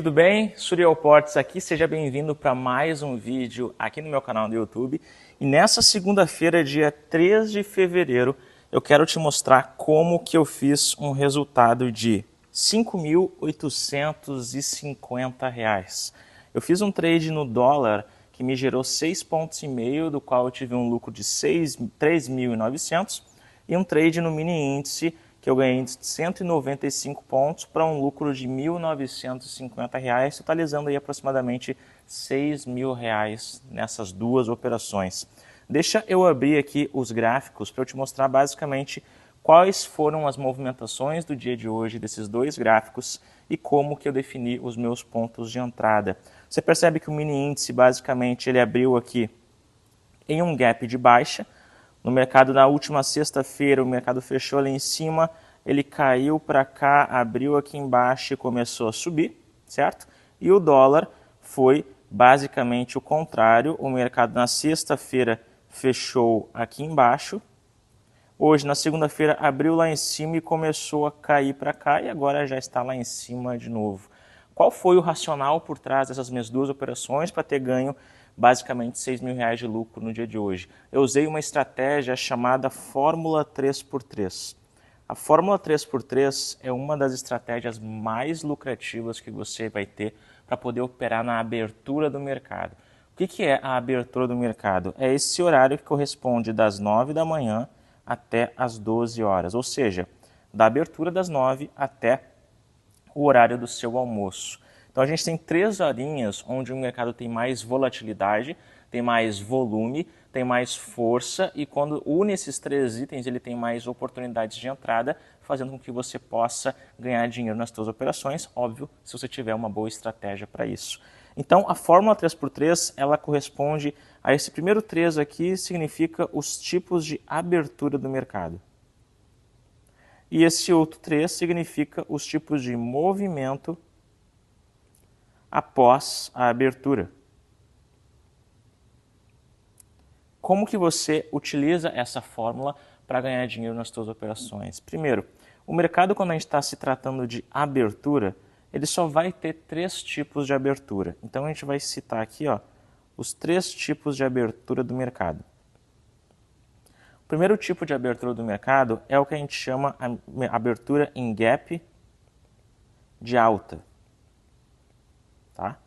Tudo bem? Suriel Portes aqui, seja bem-vindo para mais um vídeo aqui no meu canal do YouTube. E nessa segunda-feira, dia 3 de fevereiro, eu quero te mostrar como que eu fiz um resultado de R$ 5.850. Eu fiz um trade no dólar que me gerou 6,5 pontos, do qual eu tive um lucro de 3.900 e um trade no mini índice que eu ganhei de 195 pontos para um lucro de R$ 1.950, totalizando aí aproximadamente R$ 6.000 nessas duas operações. Deixa eu abrir aqui os gráficos para eu te mostrar basicamente quais foram as movimentações do dia de hoje desses dois gráficos e como que eu defini os meus pontos de entrada. Você percebe que o mini índice basicamente ele abriu aqui em um gap de baixa. No mercado, na última sexta-feira, o mercado fechou ali em cima, ele caiu para cá, abriu aqui embaixo e começou a subir, certo? E o dólar foi basicamente o contrário. O mercado na sexta-feira fechou aqui embaixo. Hoje, na segunda-feira, abriu lá em cima e começou a cair para cá e agora já está lá em cima de novo. Qual foi o racional por trás dessas minhas duas operações para ter ganho basicamente R$ 6.000 de lucro no dia de hoje? Eu usei uma estratégia chamada Fórmula 3x3. A Fórmula 3x3 é uma das estratégias mais lucrativas que você vai ter para poder operar na abertura do mercado. O que é a abertura do mercado? É esse horário que corresponde das 9 da manhã até as 12 horas, ou seja, da abertura das 9 até o horário do seu almoço. Então a gente tem 3 horinhas onde o mercado tem mais volatilidade, tem mais volume, tem mais força e quando une esses 3 itens ele tem mais oportunidades de entrada, fazendo com que você possa ganhar dinheiro nas suas operações, óbvio, se você tiver uma boa estratégia para isso. Então a fórmula 3x3 ela corresponde a esse primeiro 3 aqui, significa os tipos de abertura do mercado. E esse outro 3 significa os tipos de movimento após a abertura. Como que você utiliza essa fórmula para ganhar dinheiro nas suas operações? Primeiro, o mercado, quando a gente está se tratando de abertura, ele só vai ter 3 tipos de abertura. Então a gente vai citar aqui os 3 tipos de abertura do mercado. O primeiro tipo de abertura do mercado é o que a gente chama a abertura em gap de alta. Tá?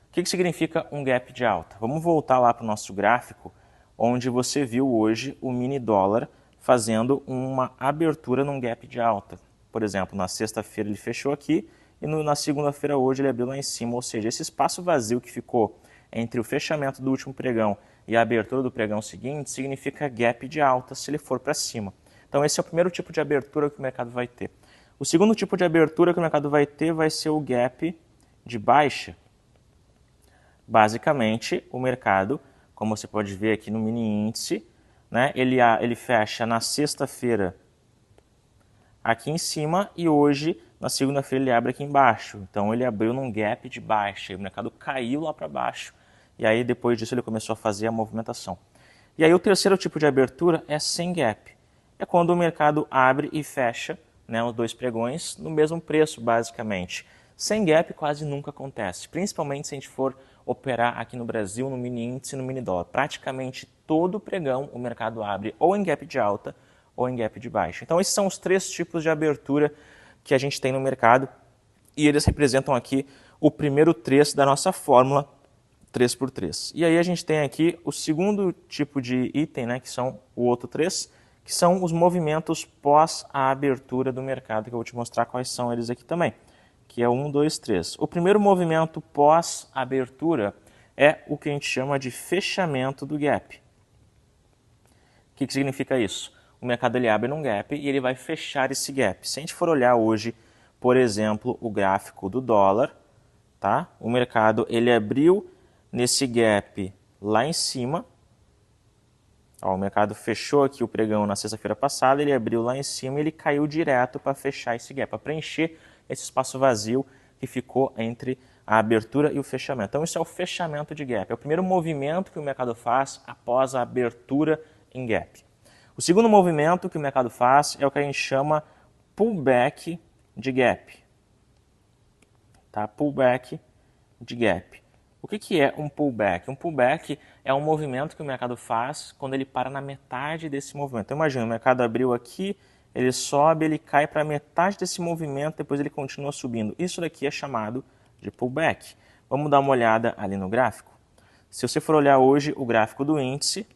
O que significa um gap de alta? Vamos voltar lá para o nosso gráfico, onde você viu hoje o mini dólar fazendo uma abertura num gap de alta. Por exemplo, na sexta-feira ele fechou aqui e na segunda-feira hoje ele abriu lá em cima, ou seja, esse espaço vazio que ficou entre o fechamento do último pregão e a abertura do pregão seguinte significa gap de alta se ele for para cima. Então esse é o primeiro tipo de abertura que o mercado vai ter. O segundo tipo de abertura que o mercado vai ter vai ser o gap de baixa. Basicamente, o mercado, como você pode ver aqui no mini índice, né, ele fecha na sexta-feira aqui em cima e hoje, na segunda-feira, ele abre aqui embaixo. Então, ele abriu num gap de baixa e o mercado caiu lá para baixo. E aí, depois disso, ele começou a fazer a movimentação. E aí, o terceiro tipo de abertura é sem gap. É quando o mercado abre e fecha, né, os dois pregões no mesmo preço, basicamente. Sem gap quase nunca acontece, principalmente se a gente for operar aqui no Brasil no mini índice e no mini dólar. Praticamente todo pregão o mercado abre ou em gap de alta ou em gap de baixa. Então esses são os 3 tipos de abertura que a gente tem no mercado e eles representam aqui o primeiro 3 da nossa fórmula 3x3. E aí a gente tem aqui o segundo tipo de item, né, que são o outro 3, que são os movimentos pós a abertura do mercado, que eu vou te mostrar quais são eles aqui também, que é 1, 2, 3. O primeiro movimento pós abertura é o que a gente chama de fechamento do gap. O que significa isso? O mercado ele abre num gap e ele vai fechar esse gap. Se a gente for olhar hoje, por exemplo, o gráfico do dólar, tá? O mercado ele abriu nesse gap lá em cima. Ó, o mercado fechou aqui o pregão na sexta-feira passada, ele abriu lá em cima e ele caiu direto para fechar esse gap, para preencher esse espaço vazio que ficou entre a abertura e o fechamento. Então isso é o fechamento de gap, é o primeiro movimento que o mercado faz após a abertura em gap. O segundo movimento que o mercado faz é o que a gente chama pullback de gap. tá? Pullback de gap. O que é um pullback? Um pullback é um movimento que o mercado faz quando ele para na metade desse movimento. Então, imagina, o mercado abriu aqui, ele sobe, ele cai para a metade desse movimento, depois ele continua subindo. Isso daqui é chamado de pullback. Vamos dar uma olhada ali no gráfico. Se você for olhar hoje o gráfico do índice,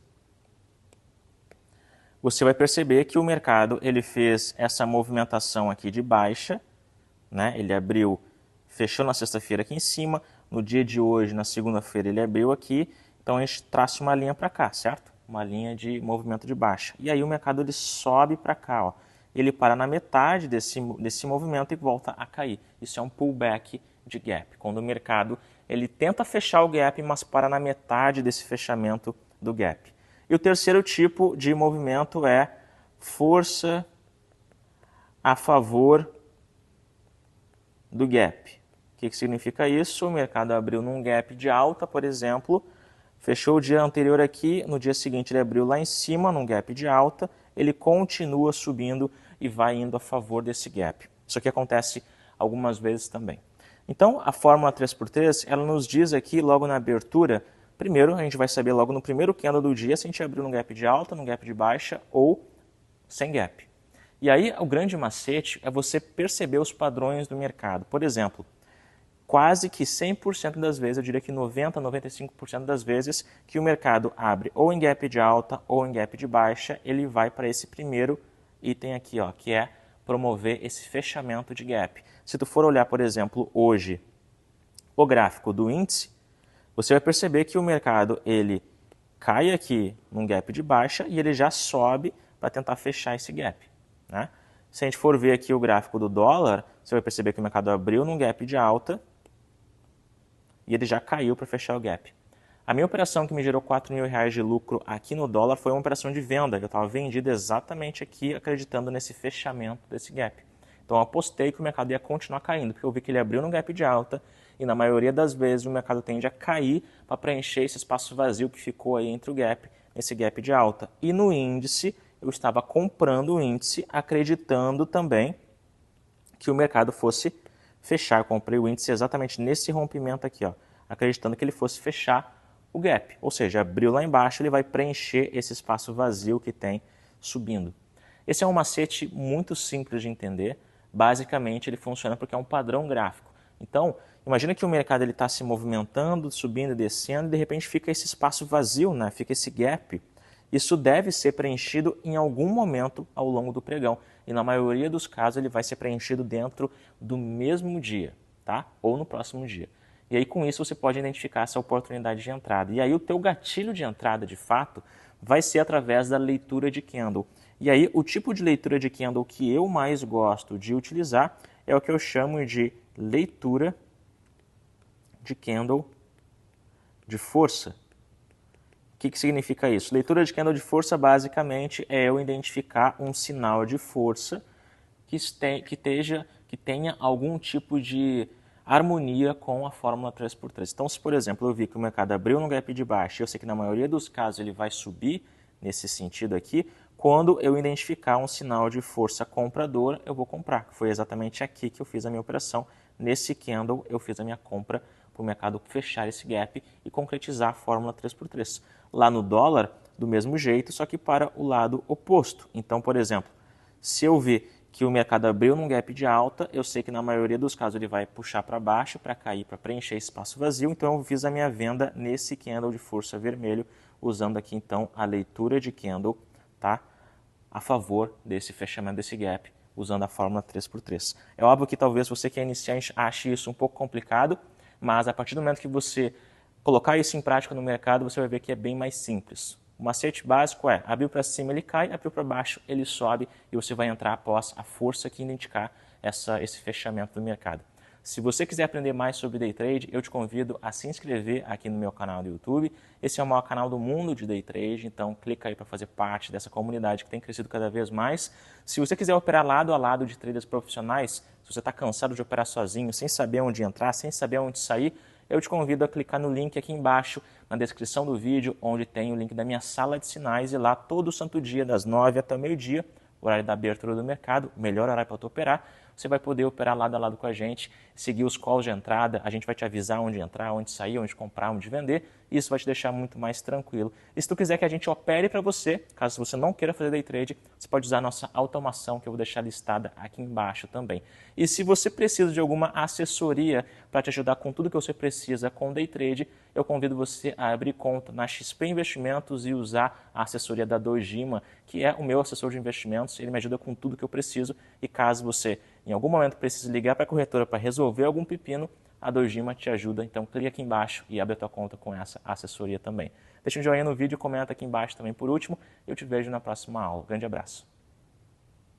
você vai perceber que o mercado ele fez essa movimentação aqui de baixa, né? Ele abriu, fechou na sexta-feira aqui em cima, no dia de hoje, na segunda-feira, ele abriu aqui, então a gente traça uma linha para cá, certo? Uma linha de movimento de baixa. E aí o mercado ele sobe para cá, ó. Ele para na metade desse movimento e volta a cair. Isso é um pullback de gap, quando o mercado ele tenta fechar o gap, mas para na metade desse fechamento do gap. E o terceiro tipo de movimento é força a favor do gap. O que significa isso? O mercado abriu num gap de alta, por exemplo, fechou o dia anterior aqui, no dia seguinte ele abriu lá em cima, num gap de alta, ele continua subindo e vai indo a favor desse gap. Isso aqui acontece algumas vezes também. Então, a fórmula 3x3, ela nos diz aqui, logo na abertura, primeiro, a gente vai saber logo no primeiro candle do dia se a gente abriu num gap de alta, num gap de baixa ou sem gap. E aí, o grande macete é você perceber os padrões do mercado. Por exemplo, quase que 100% das vezes, eu diria que 90%, 95% das vezes que o mercado abre ou em gap de alta ou em gap de baixa, ele vai para esse primeiro item aqui, ó, que é promover esse fechamento de gap. Se tu for olhar, por exemplo, hoje o gráfico do índice, você vai perceber que o mercado ele cai aqui num gap de baixa e ele já sobe para tentar fechar esse gap, né? Se a gente for ver aqui o gráfico do dólar, você vai perceber que o mercado abriu num gap de alta e ele já caiu para fechar o gap. A minha operação que me gerou R$4.000 de lucro aqui no dólar foi uma operação de venda. Eu estava vendido exatamente aqui, acreditando nesse fechamento desse gap. Então eu apostei que o mercado ia continuar caindo, porque eu vi que ele abriu num gap de alta e na maioria das vezes o mercado tende a cair para preencher esse espaço vazio que ficou aí entre o gap, esse gap de alta. E no índice, eu estava comprando o índice, acreditando também que o mercado fosse fechar. Eu comprei o índice exatamente nesse rompimento aqui, ó, acreditando que ele fosse fechar o gap, ou seja, abriu lá embaixo, ele vai preencher esse espaço vazio que tem subindo. Esse é um macete muito simples de entender. Basicamente, ele funciona porque é um padrão gráfico. Então, imagina que o mercado está se movimentando, subindo e descendo, e de repente fica esse espaço vazio, né? Fica esse gap. Isso deve ser preenchido em algum momento ao longo do pregão. E na maioria dos casos, ele vai ser preenchido dentro do mesmo dia, tá? Ou no próximo dia. E aí, com isso, você pode identificar essa oportunidade de entrada. E aí, o teu gatilho de entrada, de fato, vai ser através da leitura de candle. E aí, o tipo de leitura de candle que eu mais gosto de utilizar é o que eu chamo de leitura de candle de força. O que significa isso? Leitura de candle de força, basicamente, é eu identificar um sinal de força que tenha algum tipo de harmonia com a fórmula 3x3. Então, se por exemplo eu vi que o mercado abriu no gap de baixo, eu sei que na maioria dos casos ele vai subir nesse sentido aqui, quando eu identificar um sinal de força compradora, eu vou comprar. Foi exatamente aqui que eu fiz a minha operação. Nesse candle eu fiz a minha compra para o mercado fechar esse gap e concretizar a fórmula 3x3. Lá no dólar, do mesmo jeito, só que para o lado oposto. Então, por exemplo, se eu ver que o mercado abriu num gap de alta, eu sei que na maioria dos casos ele vai puxar para baixo, para cair, para preencher esse espaço vazio, então eu fiz a minha venda nesse candle de força vermelho, usando aqui então a leitura de candle, tá? A favor desse fechamento desse gap, usando a fórmula 3x3. É óbvio que talvez você que é iniciante ache isso um pouco complicado, mas a partir do momento que você colocar isso em prática no mercado, você vai ver que é bem mais simples. O macete básico é, abriu para cima ele cai, abriu para baixo ele sobe e você vai entrar após a força que indicar esse fechamento do mercado. Se você quiser aprender mais sobre Day Trade, eu te convido a se inscrever aqui no meu canal do YouTube. Esse é o maior canal do mundo de Day Trade, então clica aí para fazer parte dessa comunidade que tem crescido cada vez mais. Se você quiser operar lado a lado de traders profissionais, se você está cansado de operar sozinho, sem saber onde entrar, sem saber onde sair, eu te convido a clicar no link aqui embaixo, na descrição do vídeo, onde tem o link da minha sala de sinais e lá todo santo dia, das 9 até o meio-dia, horário da abertura do mercado, melhor horário para tu operar, você vai poder operar lado a lado com a gente, seguir os calls de entrada, a gente vai te avisar onde entrar, onde sair, onde comprar, onde vender, e isso vai te deixar muito mais tranquilo. E se tu quiser que a gente opere para você, caso você não queira fazer day trade, você pode usar a nossa automação, que eu vou deixar listada aqui embaixo também. E se você precisa de alguma assessoria para te ajudar com tudo que você precisa com day trade, eu convido você a abrir conta na XP Investimentos e usar a assessoria da Dojima, que é o meu assessor de investimentos. Ele me ajuda com tudo que eu preciso, e caso você em algum momento precise ligar para a corretora para resolver algum pepino, a Dojima te ajuda. Então clica aqui embaixo e abre a tua conta com essa assessoria também. Deixa um joinha no vídeo e comenta aqui embaixo também por último. Eu te vejo na próxima aula. Grande abraço.